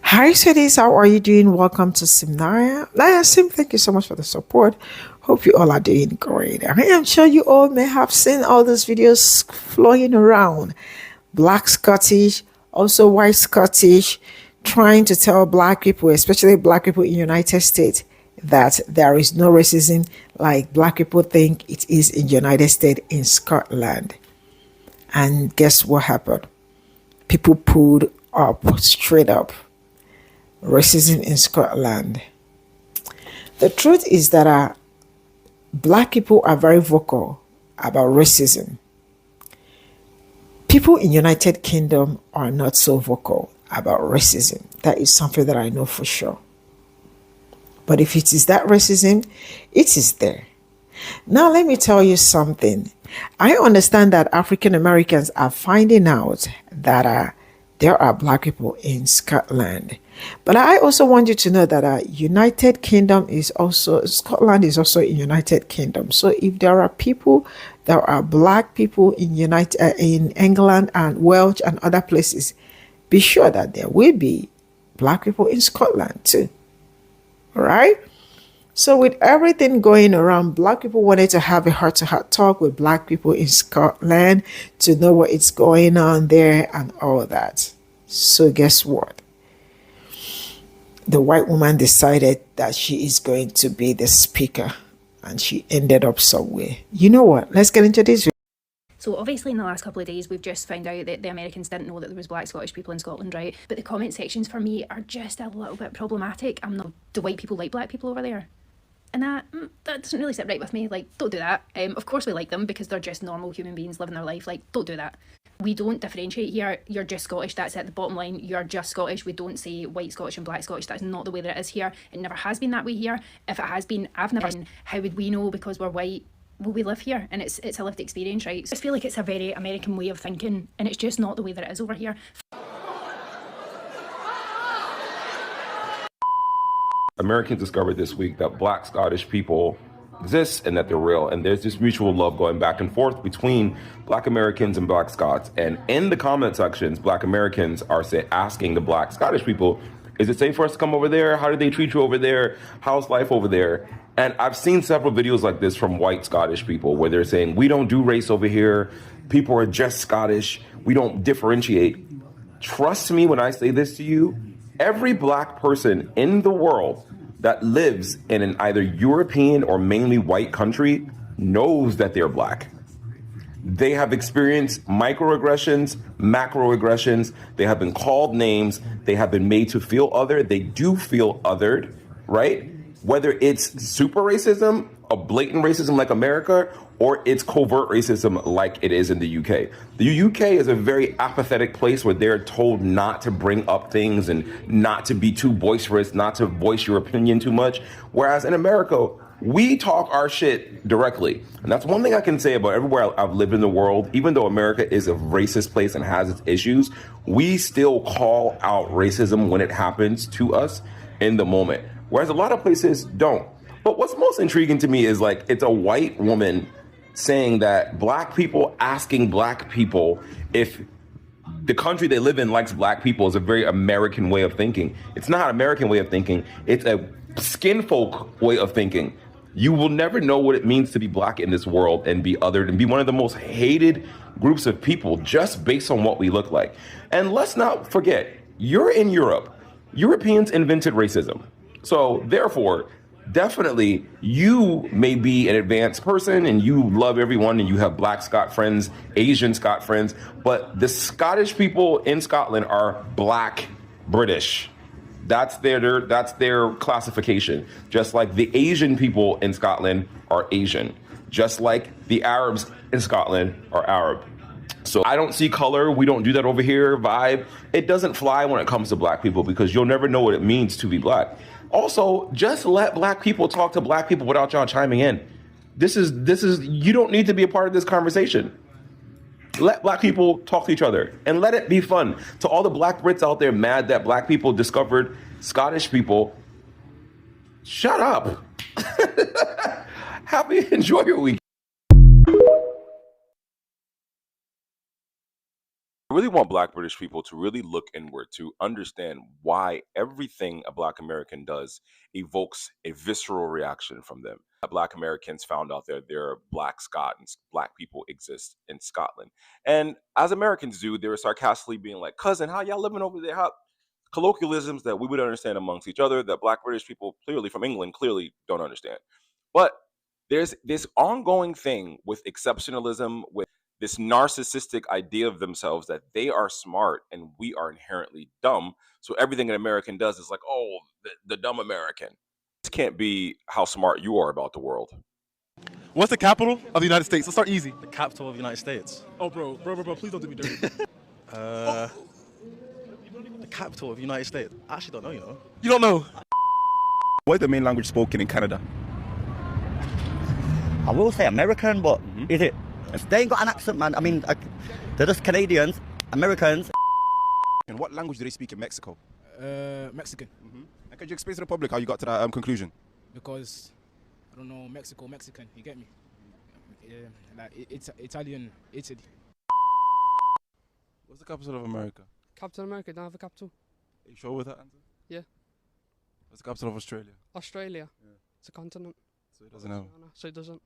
Hi, cities. How are you doing? Welcome to Seminary. Sim, thank you so much for the support. Hope you all are doing great. I am sure you all may have seen all those videos flowing around. Black Scottish, also white Scottish, trying to tell black people, especially black people in United States, that there is no racism like black people think it is in United States in Scotland. And guess what happened? People pulled up, straight up. Racism in Scotland. The truth is that black people are very vocal about racism. People in United Kingdom are not so vocal about racism. That is something that I know for sure. But if it is that racism, it is there. Now let me tell you something. I understand that African Americans are finding out that there are black people in Scotland. But I also want you to know that United Kingdom is also, Scotland is also in United Kingdom. So if there are people, there are black people in in England and Wales and other places, be sure that there will be black people in Scotland too. All right? So with everything going around, black people wanted to have a heart-to-heart talk with black people in Scotland to know what is going on there and all that. So guess what? The white woman decided that she is going to be the speaker, and she ended up somewhere. You know what? Let's get into this. So obviously in the last couple of days, we've just found out that the Americans didn't know that there was black Scottish people in Scotland, right? But the comment sections for me are just a little bit problematic. Do white people like black people over there? And that doesn't really sit right with me. Like, don't do that. Of course we like them because they're just normal human beings living their life. Like, don't do that. We don't differentiate here. You're just Scottish. That's it. The bottom line. You're just Scottish. We don't say white Scottish and black Scottish. That's not the way that it is here. It never has been that way here. If it has been, I've never been. How would we know because we're white? Well, we live here and it's a lived experience, right? So I just feel like it's a very American way of thinking and it's just not the way that it is over here. Americans discovered this week that black Scottish people exist and that they're real. And there's this mutual love going back and forth between black Americans and black Scots. And in the comment sections, black Americans are asking the black Scottish people, is it safe for us to come over there? How do they treat you over there? How's life over there? And I've seen several videos like this from white Scottish people where they're saying, we don't do race over here. People are just Scottish. We don't differentiate. Trust me when I say this to you, every black person in the world that lives in an either European or mainly white country knows that they're black. They have experienced microaggressions, macroaggressions. They have been called names. They have been made to feel other. They do feel othered, right? Whether it's super racism, a blatant racism like America, or it's covert racism like it is in the UK. The UK is a very apathetic place where they're told not to bring up things and not to be too boisterous, not to voice your opinion too much. Whereas in America, we talk our shit directly. And that's one thing I can say about everywhere I've lived in the world. Even though America is a racist place and has its issues, we still call out racism when it happens to us in the moment. Whereas a lot of places don't. But what's most intriguing to me is like, it's a white woman saying that black people asking black people if the country they live in likes black people is a very American way of thinking. It's not an American way of thinking. It's a skin folk way of thinking. You will never know what it means to be black in this world and be othered and be one of the most hated groups of people just based on what we look like. And let's not forget, you're in Europe. Europeans invented racism. So therefore, definitely you may be an advanced person and you love everyone and you have black Scot friends, Asian Scot friends, but the Scottish people in Scotland are black British. That's their classification. Just like the Asian people in Scotland are Asian. Just like the Arabs in Scotland are Arab. So I don't see color. We don't do that over here. Vibe. It doesn't fly when it comes to black people because you'll never know what it means to be black. Also, just let black people talk to black people without y'all chiming in. This is you don't need to be a part of this conversation. Let black people talk to each other and let it be fun. To all the black Brits out there mad that black people discovered Scottish people, shut up. Enjoy your week. really want Black British people to really look inward to understand why everything a Black American does evokes a visceral reaction from them. Black Americans found out that there are Black Scots, Black people exist in Scotland. And as Americans do, they were sarcastically being like, cousin, how y'all living over there? How colloquialisms that we would understand amongst each other that Black British people clearly from England clearly don't understand. But there's this ongoing thing with exceptionalism, with this narcissistic idea of themselves that they are smart and we are inherently dumb. So everything an American does is like, oh, the dumb American. This can't be how smart you are about the world. What's the capital of the United States? Let's start easy. The capital of the United States. Oh, bro, please don't do me dirty. The capital of the United States. I actually don't know, you know. You don't know? What is the main language spoken in Canada? I will say American, but is it? They ain't got an accent, man. I mean, they're just Canadians, Americans. And what language do they speak in Mexico? Mexican. And could you explain to the public how you got to that conclusion? Because, I don't know, Mexican, you get me? Like, it's Italian, Italy. What's the capital of America? Capital of America, don't have a capital. Are you sure with that answer? Yeah. What's the capital of Australia? Australia. Yeah. It's a continent. So it doesn't have. No, so it doesn't.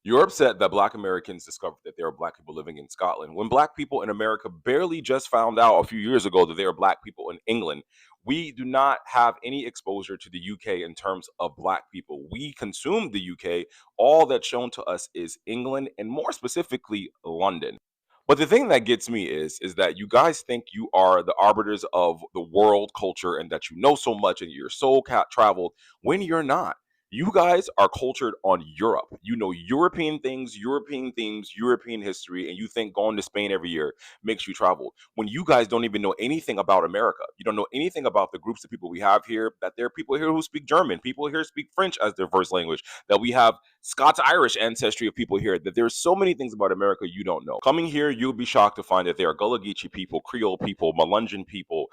You're upset that Black Americans discovered that there are Black people living in Scotland when Black people in America barely just found out a few years ago that there are Black people in England. We do not have any exposure to the UK in terms of Black people. We consume the UK. All that's shown to us is England and more specifically London. But the thing that gets me is that you guys think you are the arbiters of the world culture and that you know so much and you're so traveled when you're not. You guys are cultured on Europe. You know European things, European themes, European history, and you think going to Spain every year makes you travel. When you guys don't even know anything about America. You don't know anything about the groups of people we have here, that there are people here who speak German, people here speak French as their first language, that we have Scots-Irish ancestry of people here, that there's so many things about America you don't know. Coming here, you'll be shocked to find that there are Gullah Geechee people, Creole people, Melungeon people,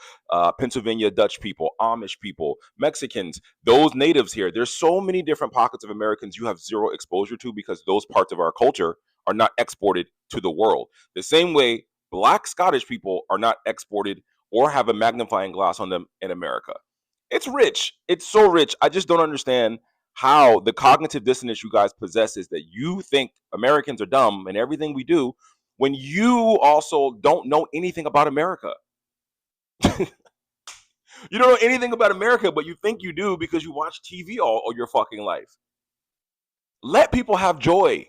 Pennsylvania Dutch people, Amish people, Mexicans, those natives here. There's so many different pockets of Americans you have zero exposure to because those parts of our culture are not exported to the world. The same way Black Scottish people are not exported or have a magnifying glass on them in America. It's rich. It's so rich. I just don't understand how the cognitive dissonance you guys possess is that you think Americans are dumb and everything we do when you also don't know anything about America. You don't know anything about America, but you think you do because you watch TV all your fucking life. Let people have joy.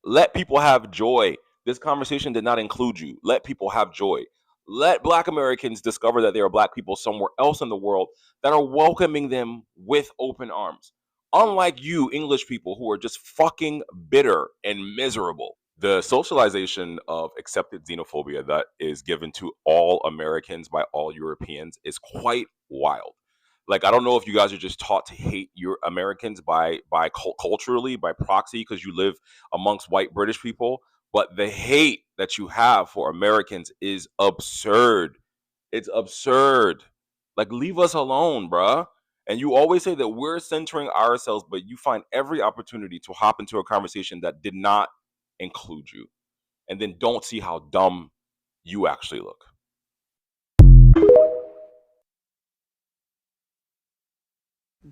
Let people have joy. This conversation did not include you. Let people have joy. Let Black Americans discover that there are Black people somewhere else in the world that are welcoming them with open arms. Unlike you, English people, who are just fucking bitter and miserable. The socialization of accepted xenophobia that is given to all Americans by all Europeans is quite wild. Like, I don't know if you guys are just taught to hate your Americans by culturally, by proxy, because you live amongst white British people, but the hate that you have for Americans is absurd. It's absurd. Like, leave us alone, bruh. And you always say that we're centering ourselves, but you find every opportunity to hop into a conversation that did not include you, and then don't see how dumb you actually look.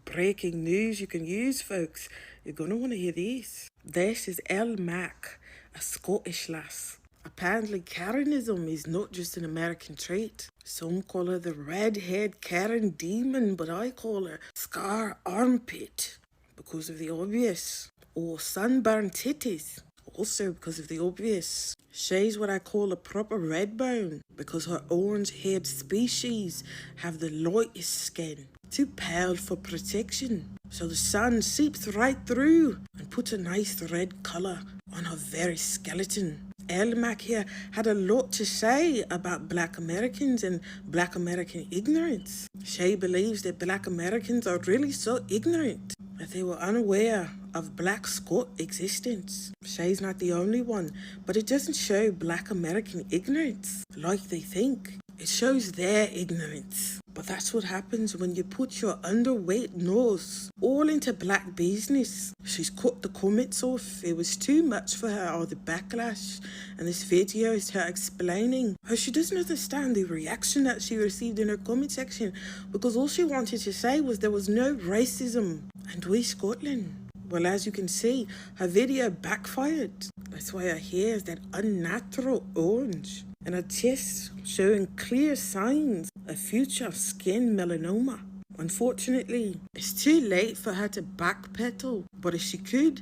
Breaking news you can use, folks. You're going to want to hear this. This is Elle Mac, a Scottish lass. Apparently, Karenism is not just an American trait. Some call her the redhead Karen demon, but I call her Scar Armpit because of the obvious. Or sunburned titties, also because of the obvious. She's what I call a proper redbone because her orange-haired species have the lightest skin. Too pale for protection, so the sun seeps right through and puts a nice red colour on her very skeleton. Elle Mac here had a lot to say about Black Americans and Black American ignorance. She believes that Black Americans are really so ignorant that they were unaware of Black Scot existence. She's not the only one, but it doesn't show Black American ignorance like they think. It shows their ignorance. But that's what happens when you put your underweight nose all into black business. She's cut the comments off. It was too much for her, all the backlash. And this video is her explaining how she doesn't understand the reaction that she received in her comment section, because all she wanted to say was there was no racism and we Scotland. Well, as you can see, her video backfired. That's why her hair is that unnatural orange. And her chest showing clear signs of future skin melanoma. Unfortunately, it's too late for her to backpedal. But if she could,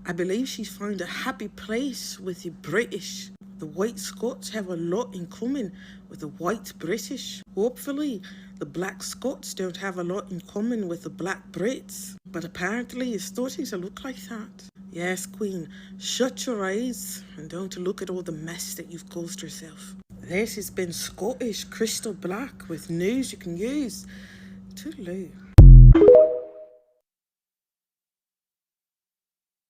I believe she's found a happy place with the British. The white Scots have a lot in common with the white British. Hopefully, the black Scots don't have a lot in common with the black Brits. But apparently it's starting to look like that. Yes, Queen, shut your eyes and don't look at all the mess that you've caused yourself. This has been Scottish Crystal Black with news you can use. Toodaloo.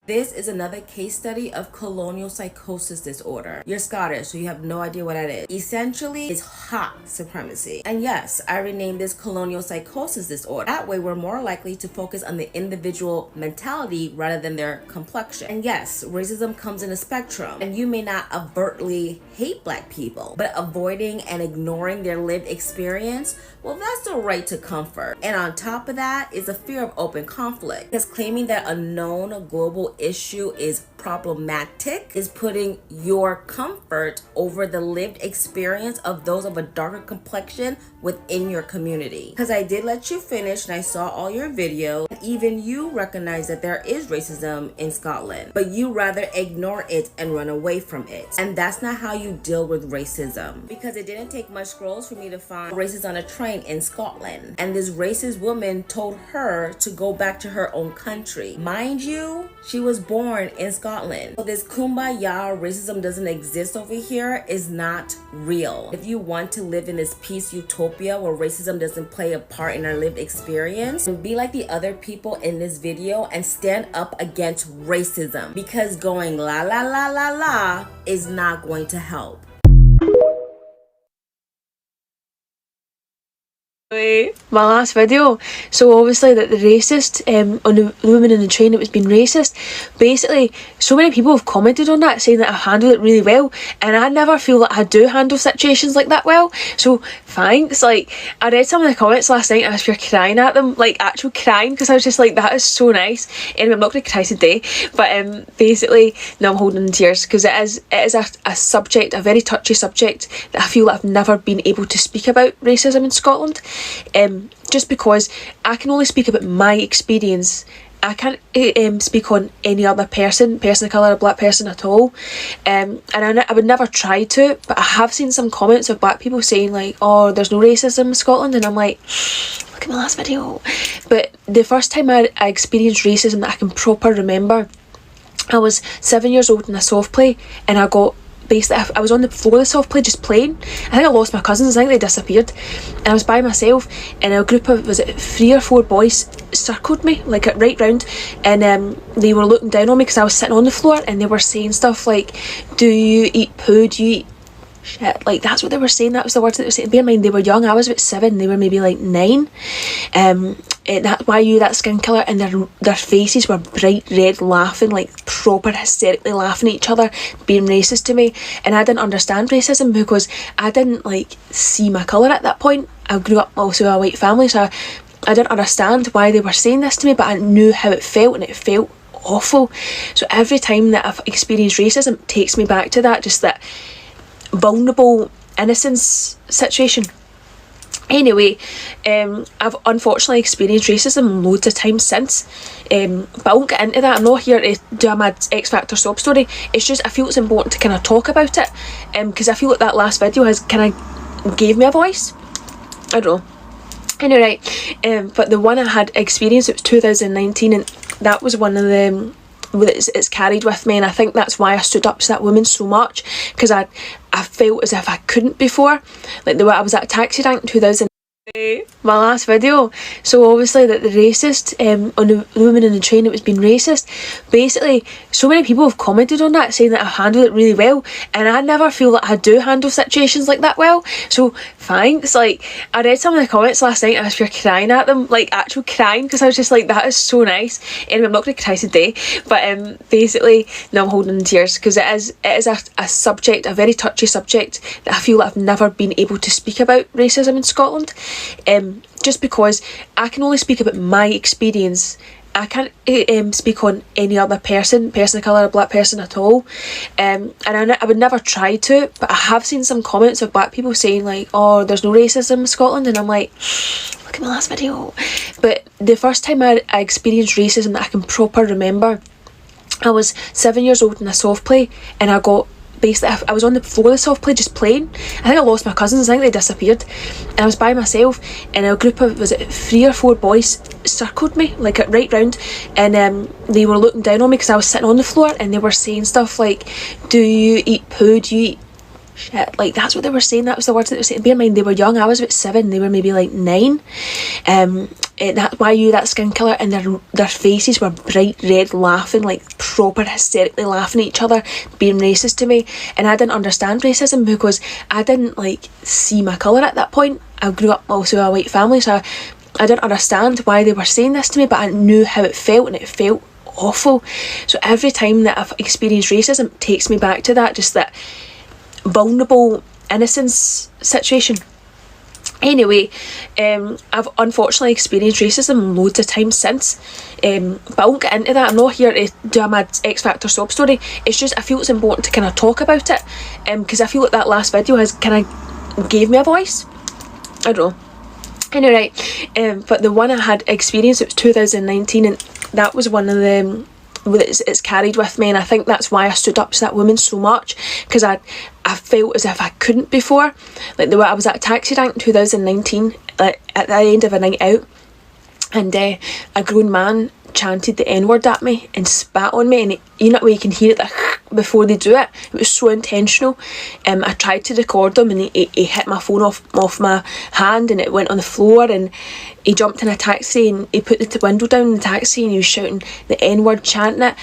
This is another case study of colonial psychosis disorder. You're Scottish, so you have no idea what that is. Essentially, it's hot supremacy. And yes, I renamed this colonial psychosis disorder. That way, we're more likely to focus on the individual mentality rather than their complexion. And yes, racism comes in a spectrum, and you may not overtly hate black people, but avoiding and ignoring their lived experience, well, that's the right to comfort. And on top of that is a fear of open conflict, because claiming that a known global issue is problematic is putting your comfort over the lived experience of those of a darker complexion within your community. Because I did let you finish and I saw all your videos, and even you recognize that there is racism in Scotland, but you rather ignore it and run away from it. And that's not how you deal with racism, because it didn't take much scrolls for me to find racists on a train in Scotland, and this racist woman told her to go back to her own country. Mind you, she was born in Scotland. So this kumbaya racism doesn't exist over here is not real. If you want to live in this peace utopia where racism doesn't play a part in our lived experience, then be like the other people in this video and stand up against racism, because going la la la la la is not going to help. My last video, so obviously that the racist on the woman in the train that was being racist, basically so many people have commented on that saying that I handled it really well, and I never feel that I do handle situations like that well, so thanks. Like, I read some of the comments last night and I was pure crying at them, like actual crying, because I was just like, that is so nice. Anyway, I'm not going to cry today, but basically now I'm holding in tears, because it is a subject, a very touchy subject that I feel that I've never been able to speak about racism in Scotland. Just because I can only speak about my experience. I can't speak on any other person of colour, a black person at all, and I would never try to, but I have seen some comments of black people saying like, oh, there's no racism in Scotland, and I'm like, look at my last video. But the first time I experienced racism that I can proper remember, I was 7 years old in a St0p, and I got basically, I was on the floor of the St0p just playing. I think I lost my cousins, I think they disappeared, and I was by myself, and a group of, was it 3 or 4 boys circled me like right round, and they were looking down on me because I was sitting on the floor, and they were saying stuff like, do you eat poo, do you eat shit, like that's what they were saying, that was the words that they were saying. Bear in mind, they were young, I was about 7, they were maybe like 9. That's why you that skin colour, and their faces were bright red, laughing, like proper hysterically laughing at each other, being racist to me. And I didn't understand racism because I didn't like see my colour at that point. I grew up also in a white family, so I didn't understand why they were saying this to me, but I knew how it felt, and it felt awful. So every time that I've experienced racism, it takes me back to that, just that vulnerable innocence situation. Anyway, I've unfortunately experienced racism loads of times since, but I won't get into that. I'm not here to do a mad X Factor sob story. It's just I feel it's important to kind of talk about it, because I feel like that last video has kind of gave me a voice. I don't know. Anyway, but the one I had experienced, it was 2019, and that was one of them. It's carried with me, and I think that's why I stood up to that woman so much, because I felt as if I couldn't before. Like the way I was at a taxi rank in 2000 My last video, so obviously that the racist on the woman in the train that was being racist, basically so many people have commented on that saying that I handled it really well, and I never feel that I do handle situations like that well, so thanks. Like, I read some of the comments last night and I was pure crying at them, like actual crying, because I was just like, that is so nice. Anyway, I'm not going to cry today, but basically no, I'm holding in tears because it is a subject, a very touchy subject that I feel that I've never been able to speak about racism in Scotland. Just because I can only speak about my experience. I can't speak on any other person of colour, a black person at all, and I would never try to, but I have seen some comments of black people saying like, oh, there's no racism in Scotland, and I'm like, look at my last video. But the first time I experienced racism that I can proper remember, I was 7 years old in a soft play, and I got basically, I was on the floor of the soft play just playing. I think I lost my cousins, I think they disappeared, and I was by myself, and a group of, was it 3 or 4 boys circled me like right round, and they were looking down on me because I was sitting on the floor, and they were saying stuff like, do you eat poo, do you eat shit, like that's what they were saying, that was the words that they were saying. Bear in mind they were young, I was about 7, they were maybe like 9. That's why you that skin colour, and their faces were bright red, laughing, like proper hysterically laughing at each other, being racist to me. And I didn't understand racism because I didn't like see my colour at that point. I grew up also in a white family, so I didn't understand why they were saying this to me, but I knew how it felt, and it felt awful. So every time that I've experienced racism, it takes me back to that, just that vulnerable innocence situation. Anyway, I've unfortunately experienced racism loads of times since, but I won't get into that. I'm not here to do a mad X Factor sob story. It's just I feel it's important to kind of talk about it, because I feel like that last video has kind of gave me a voice. I don't know. Anyway, but the one I had experienced, it was 2019, and that was one of the it's carried with me, and I think that's why I stood up to that woman so much, because I felt as if I couldn't before. Like the way I was at a taxi rank in 2019, like at the end of a night out, and a grown man chanted the N-word at me and spat on me, and you know where you can hear it before they do it. It was so intentional. I tried to record him, and he hit my phone off my hand, and it went on the floor, and he jumped in a taxi, and he put the window down in the taxi, and he was shouting the N-word, chanting it.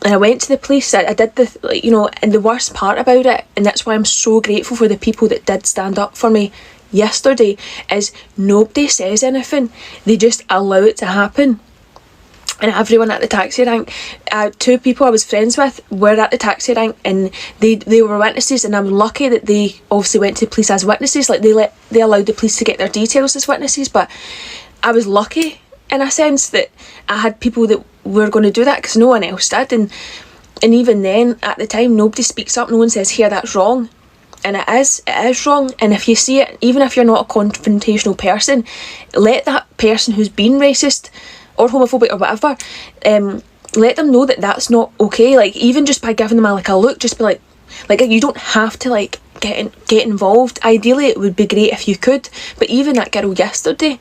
And I went to the police. I did the, like, you know, and the worst part about it, and that's why I'm so grateful for the people that did stand up for me yesterday, is nobody says anything. They just allow it to happen. And everyone at the taxi rank, 2 people I was friends with were at the taxi rank, and they were witnesses, and I'm lucky that they obviously went to the police as witnesses. Like they allowed the police to get their details as witnesses, but I was lucky in a sense that I had people that were going to do that, because no one else did, and even then at the time nobody speaks up, no one says, here, that's wrong. And it is wrong. And if you see it, even if you're not a confrontational person, let that person who's been racist or homophobic or whatever, let them know that that's not okay. Like, even just by giving them a look, just be like you don't have to like get involved. Ideally it would be great if you could, but even that girl yesterday,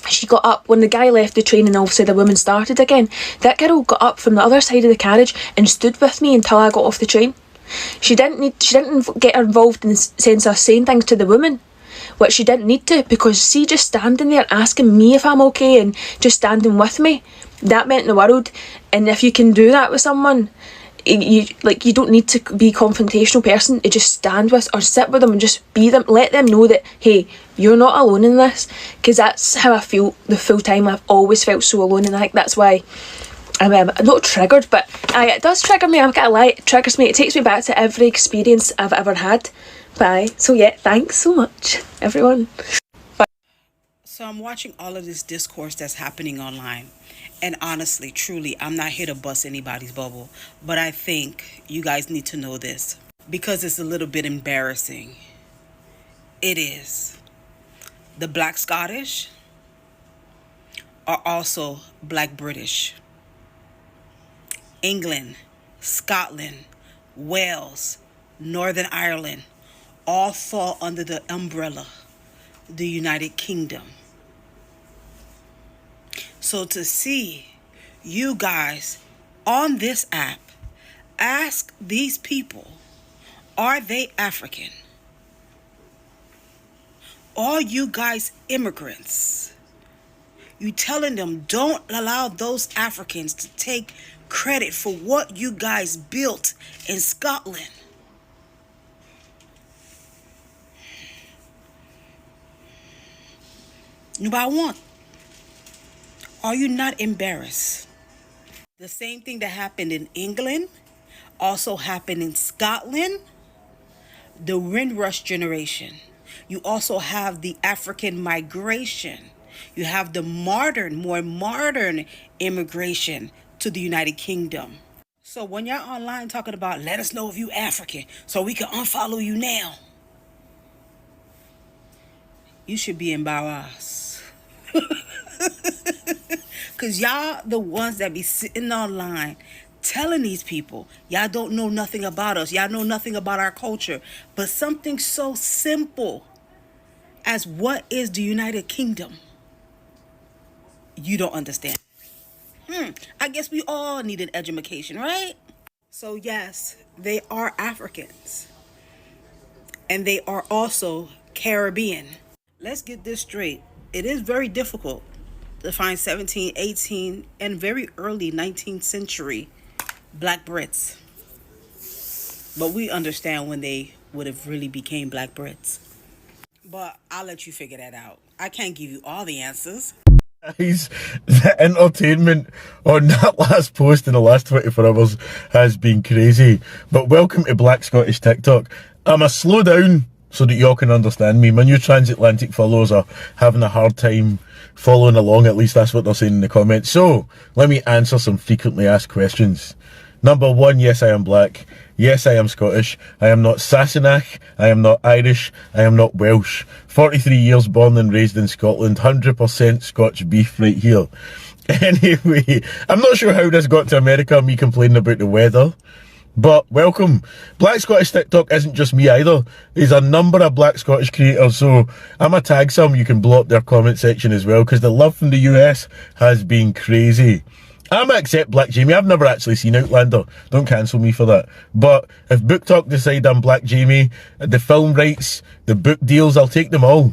she got up when the guy left the train and obviously the woman started again. That girl got up from the other side of the carriage and stood with me until I got off the train. She didn't get involved in the sense of saying things to the woman, which she didn't need to, because see, just standing there asking me if I'm okay and just standing with me, that meant the world. And if you can do that with someone, you don't need to be a confrontational person to just stand with or sit with them and just be them. Let them know that, hey, you're not alone in this, because that's how I feel the full time. I've always felt so alone, and I think that's why I'm not triggered, but it does trigger me. I'm not gonna lie, it triggers me. It takes me back to every experience I've ever had. So yeah, thanks so much, everyone. So I'm watching all of this discourse that's happening online, and honestly, truly, I'm not here to bust anybody's bubble, but I think you guys need to know this because it's a little bit embarrassing. It is. The Black Scottish are also Black British. England, Scotland, Wales, Northern Ireland all fall under the umbrella, the United Kingdom. So to see you guys on this app ask these people, are they African? All you guys immigrants, you telling them don't allow those Africans to take credit for what you guys built in Scotland. Number one, are you not embarrassed? The same thing that happened in England also happened in Scotland, the Windrush generation. You also have the African migration. You have the more modern immigration to the United Kingdom. So when you're online talking about let us know if you African so we can unfollow you now, you should be embarrassed. Cause y'all the ones that be sitting online telling these people y'all don't know nothing about us, y'all know nothing about our culture, but something so simple as what is the United Kingdom, you don't understand. I guess we all need an education, right? So yes, they are Africans and they are also Caribbean. Let's get this straight. It is very difficult to find 17, 18, and very early 19th century Black Brits. But we understand when they would have really became Black Brits. But I'll let you figure that out. I can't give you all the answers. Guys, the entertainment on that last post in the last 24 hours has been crazy. But welcome to Black Scottish TikTok. I'ma slow down so that y'all can understand me. My new transatlantic followers are having a hard time following along, at least that's what they're saying in the comments. So, let me answer some frequently asked questions. Number one, yes, I am black. Yes, I am Scottish. I am not Sassenach. I am not Irish. I am not Welsh. 43 years born and raised in Scotland. 100% Scotch beef right here. Anyway, I'm not sure how this got to America, me complaining about the weather. But welcome. Black Scottish TikTok isn't just me either. There's a number of Black Scottish creators, so I'ma tag some. You can blow up their comment section as well, because the love from the US has been crazy. I'ma accept Black Jamie. I've never actually seen Outlander. Don't cancel me for that. But if Book Talk decide I'm Black Jamie, the film rights, the book deals, I'll take them all.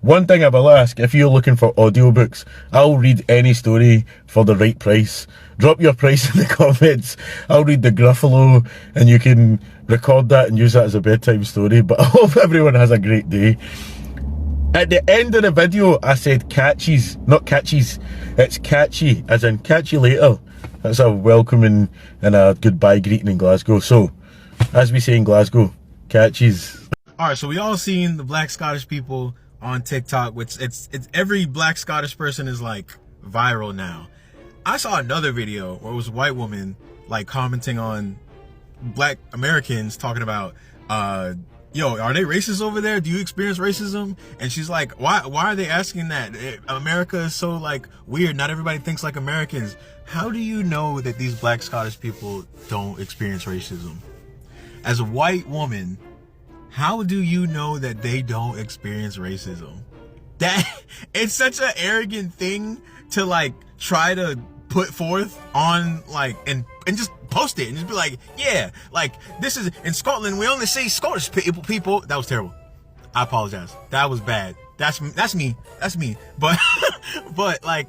One thing I will ask, if you're looking for audiobooks, I'll read any story for the right price. Drop your price in the comments. I'll read the Gruffalo and you can record that and use that as a bedtime story. But I hope everyone has a great day. At the end of the video, I said catchies, not catchies. It's catchy, as in catch you later. That's a welcoming and a goodbye greeting in Glasgow. So, as we say in Glasgow, catchies. Alright, so we all seen the Black Scottish people on TikTok, which it's every Black Scottish person is like viral now. I saw another video where it was a white woman like commenting on Black Americans talking about, yo, are they racist over there? Do you experience racism? And she's like, why are they asking that? America is so like weird. Not everybody thinks like Americans. How do you know that these Black Scottish people don't experience racism? As a white woman, how do you know that they don't experience racism? That it's such an arrogant thing to like try to put forth on like and just post it and just be like, yeah, like this is in Scotland. We only see Scottish people. That was terrible. I apologize. That was bad. That's me. But but like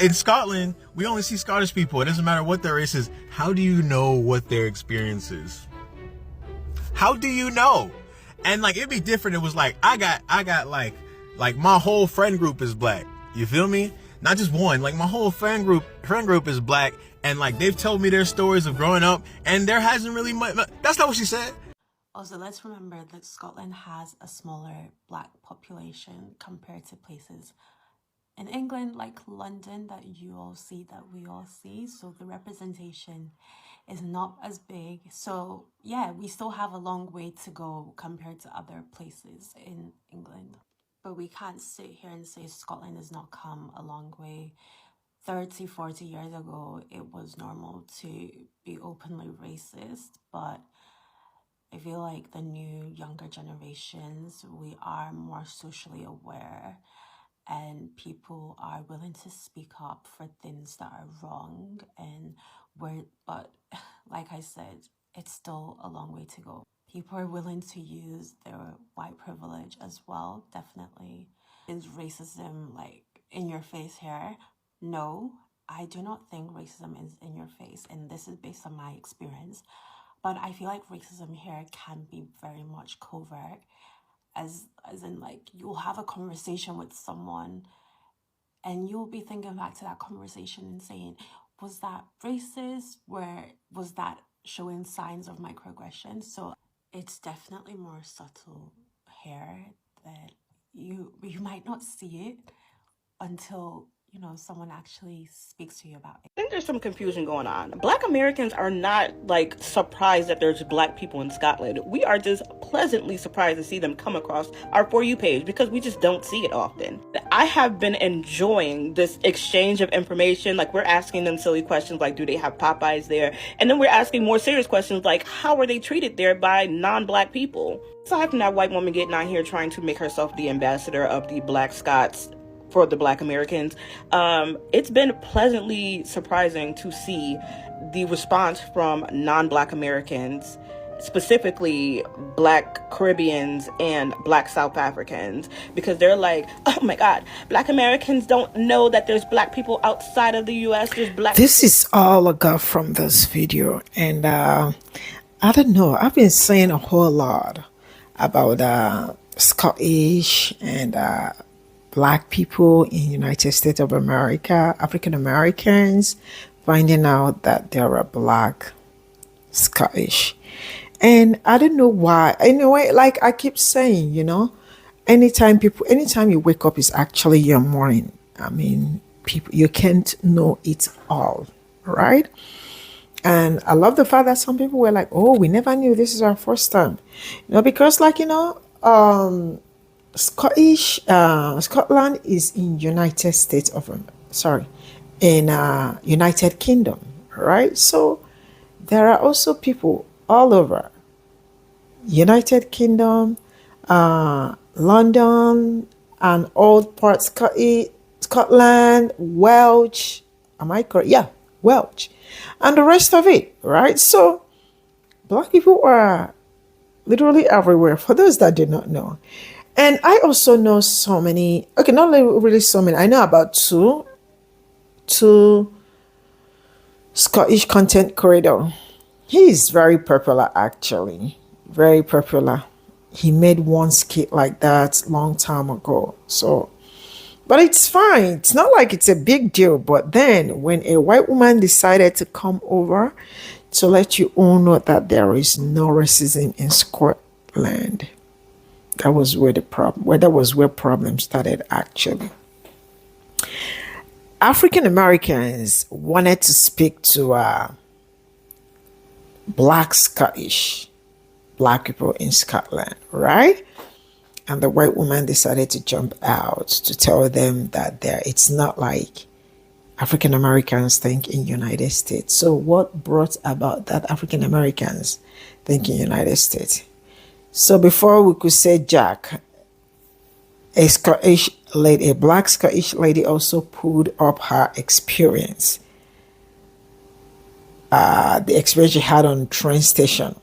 in Scotland, we only see Scottish people. It doesn't matter what their race is. How do you know what their experience is? How do you know? And like it'd be different. It was like I got like my whole friend group is black. You feel me? Not just one. Like my whole friend group is black, and like they've told me their stories of growing up, and there hasn't really much. That's not what she said. Also, let's remember that Scotland has a smaller black population compared to places in England, like London, that you all see, that we all see. So the representation is not as big. So yeah, we still have a long way to go compared to other places in England. But we can't sit here and say Scotland has not come a long way. 30, 40 years ago, it was normal to be openly racist, but I feel like the new younger generations, we are more socially aware and people are willing to speak up for things that are wrong. But like I said, it's still a long way to go. people are willing to use their white privilege as well, definitely. Is racism like in your face here? No, I do not think racism is in your face, and this is based on my experience. But I feel like racism here can be very much covert, as in like you'll have a conversation with someone and you'll be thinking back to that conversation and saying, was that racist? Was that showing signs of microaggression? So it's definitely more subtle here that you might not see it until, you know, someone actually speaks to you about it. I think there's some confusion going on. Black Americans are not like surprised that there's black people in Scotland. We are just pleasantly surprised to see them come across our For You page because we just don't see it often. I have been enjoying this exchange of information. Like, we're asking them silly questions like, do they have Popeyes there? And then we're asking more serious questions like, how are they treated there by non-black people? Aside from that white woman getting on here trying to make herself the ambassador of the Black Scots for the Black Americans, it's been pleasantly surprising to see the response from non-Black Americans, specifically Black Caribbeans and Black South Africans, because they're like, oh my God, Black Americans don't know that there's Black people outside of the US. There's Black. This is all I got from this video, and I don't know, I've been saying a whole lot about Scottish and Black people in United States of America, African Americans, finding out that there are Black Scottish. And I don't know why. Anyway, like I keep saying, you know, anytime you wake up is actually your morning. I mean, people, you can't know it all, right? And I love the fact that some people were like, oh, we never knew, this is our first time. You know, because like, you know, Scotland is in United States of United Kingdom, right? So there are also people all over United Kingdom, London, and all parts, Scotland, Welsh. Am I correct? Yeah, Welsh, and the rest of it, right? So Black people are literally everywhere. For those that did not know. And I also know so many, okay, not really so many. I know about two Scottish content creator. He is very popular, actually. Very popular. He made one skit like that long time ago. So, but it's fine. It's not like it's a big deal. But then when a white woman decided to come over to let you all know that there is no racism in Scotland, that was where the problem, that was where problems started, actually. African Americans wanted to speak to Black Scottish, Black people in Scotland, right? And the white woman decided to jump out to tell them that it's not like African Americans think in United States. So what brought about that African Americans think in United States? So before we could say Jack, a Scottish lady, a Black Scottish lady also pulled up her experience. The experience she had on train station.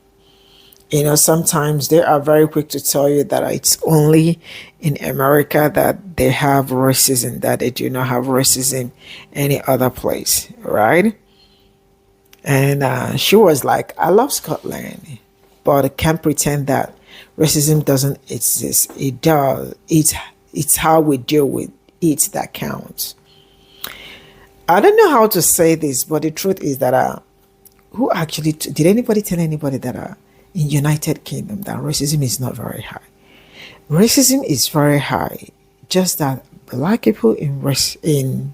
You know, sometimes they are very quick to tell you that it's only in America that they have racism, that they do not have racism any other place, right? And she was like, I love Scotland, but I can't pretend that racism doesn't exist. It does. It's how we deal with it that counts. I don't know how to say this, but the truth is that who actually did anybody tell anybody that in United Kingdom that racism is not very high? Racism is very high, just that Black people in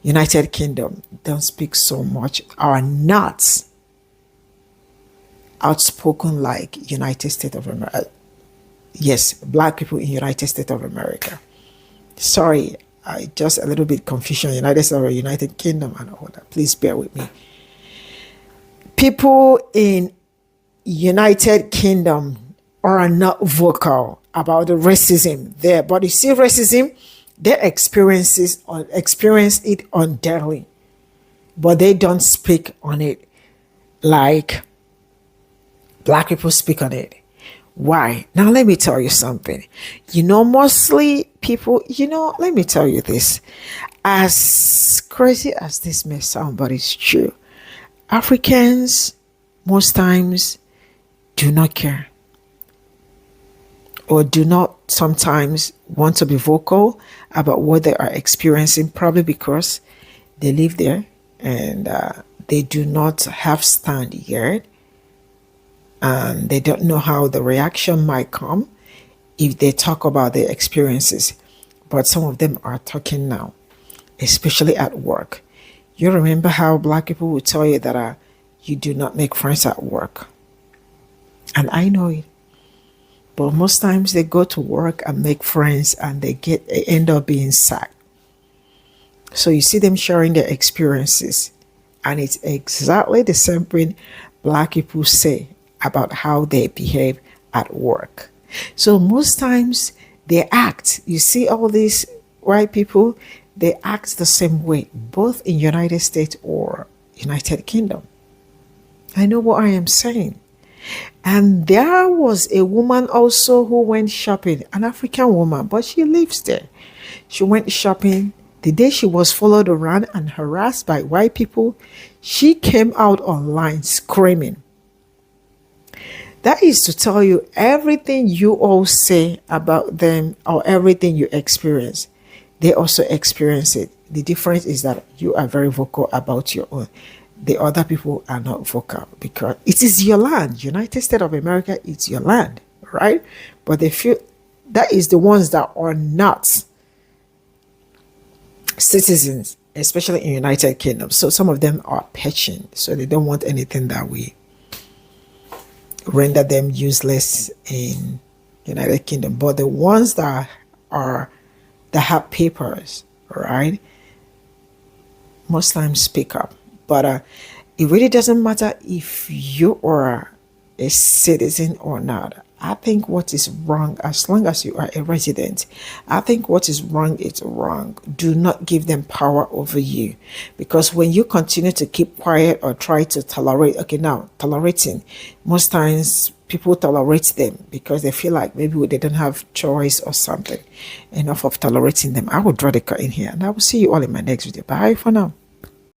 United Kingdom don't speak so much, are not outspoken like United States of America. Yes, Black people in United States of America. Sorry, I just a little bit confusion. United States or United Kingdom and all that. Please bear with me. People in United Kingdom are not vocal about the racism there, but you see racism, they experience it on daily, but they don't speak on it like Black people speak on it. Why? Now, let me tell you something. Mostly people, let me tell you this. As crazy as this may sound, but it's true. Africans, most times, do not care. Or do not sometimes want to be vocal about what they are experiencing, probably because they live there and they do not have stand yet. And they don't know how the reaction might come if they talk about their experiences. But some of them are talking now, especially at work. You remember how Black people will tell you that you do not make friends at work. And I know it. But most times they go to work and make friends and they end up being sad. So you see them sharing their experiences. And it's exactly the same thing Black people say about how they behave at work. So most times they act. You see all these white people, they act the same way, both in United States or United Kingdom. I know what I am saying. And there was a woman also who went shopping, an African woman, but she lives there. She went shopping. The day she was followed around and harassed by white people, she came out online screaming. That is to tell you everything you all say about them or everything you experience, they also experience it. The difference is that you are very vocal about your own. The other people are not vocal because it is your land. United States of America, it's your land, right? But they feel that is the ones that are not citizens, especially in United Kingdom. So some of them are patient, so they don't want anything that we render them useless in United Kingdom. But the ones that have papers, right, most times speak up. But it really doesn't matter if you are a citizen or not. I think what is wrong, as long as you are a resident, I think what is wrong is wrong. Do not give them power over you. Because when you continue to keep quiet or try to tolerate, tolerating, most times people tolerate them because they feel like maybe they don't have choice or something. Enough of tolerating them. I will draw the curtain here and I will see you all in my next video. Bye for now.